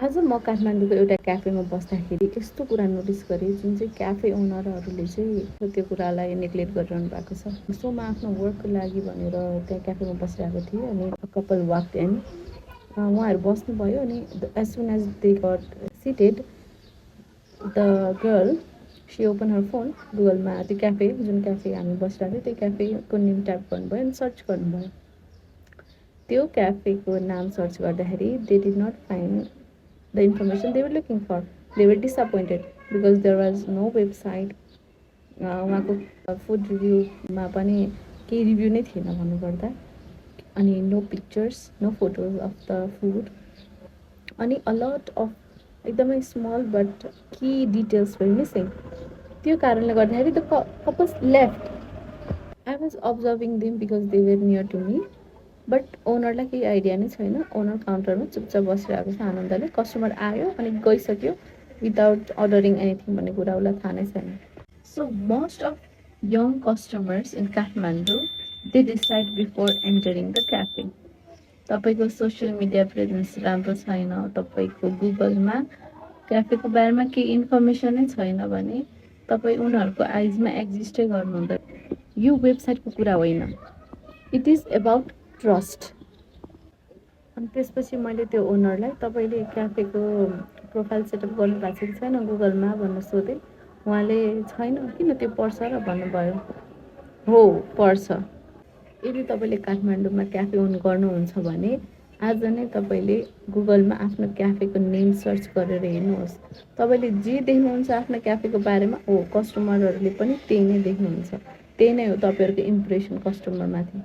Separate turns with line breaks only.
आज म काठमाडौँको एउटा क्याफेमा बस्दाखेरि यस्तो कुरा नोटिस गरेँ जुन चाहिँ क्याफे ओनरहरूले चाहिँ त्यो कुरालाई नेग्लेक्ट गरिरहनु भएको छ। सो म आफ्नो वर्कको लागि भनेर त्यहाँ क्याफेमा बसिरहेको थिएँ अनि कपाल वाक्ड इन। उहाँहरू बस्नुभयो अनि as soon as they got seated the girl she opened her phone गुगलमा त्यो क्याफे जुन क्याफे हामी बसिरहेको थियौँ त्यो क्याफेको नेम ट्याप गर्नुभयो अनि सर्च गर्नुभयो। त्यो क्याफेको नाम सर्च गर्दाखेरि they did not find the information they were looking for. They were disappointed because there was no website. उहाँको फुड रिभ्यूमा पनि केही रिभ्यू नै थिएन भन्नुपर्दा, अनि no pictures no photos of the food, अनि अ लट अफ एकदमै small but key details were missing. त्यो कारणले गर्दाखेरि the couples left. I was observing them because they were near to me, but ओनरलाई केही आइडिया नै छैन। Owner काउन्टरमा चुपचाप बसिरहेको छ आनन्दले। कस्टमर आयो अनि गइसक्यो विदाउट अर्डरिङ एनिथिङ भन्ने कुरा उसलाई थाहा नै छैन। So most of young customers in Kathmandu they decide before entering the cafe. तपाईँको सोसियल मिडिया प्रेजेन्स राम्रो छैन, तपाईँको गुगलमा क्याफेको बारेमा केही इन्फर्मेसन नै छैन भने तपाईँ उनीहरूको आइजमा एक्जिस्टै गर्नुहुँदैन। यो वेबसाइटको कुरा होइन, इट इज एबाउट ट्रस्ट। अनि त्यसपछि मैले त्यो ओनरलाई तपाईँले क्याफेको प्रोफाइल सेटअप गर्नुभएको छ कि छैन गुगलमा भनेर सोधेँ। उहाँले छैन, किन त्यो पर्छ र भन्नुभयो। हो पर्छ। यदि तपाईँले काठमाडौँमा क्याफे ओन गर्नुहुन्छ भने आज नै तपाईँले गुगलमा आफ्नो क्याफेको नेम सर्च गरेर हेर्नुहोस्। तपाईँले जे देख्नुहुन्छ आफ्नो क्याफेको बारेमा हो कस्टमरहरूले पनि त्यही नै देख्नुहुन्छ। त्यही नै हो तपाईँहरूको इम्प्रेसन कस्टमरमाथि।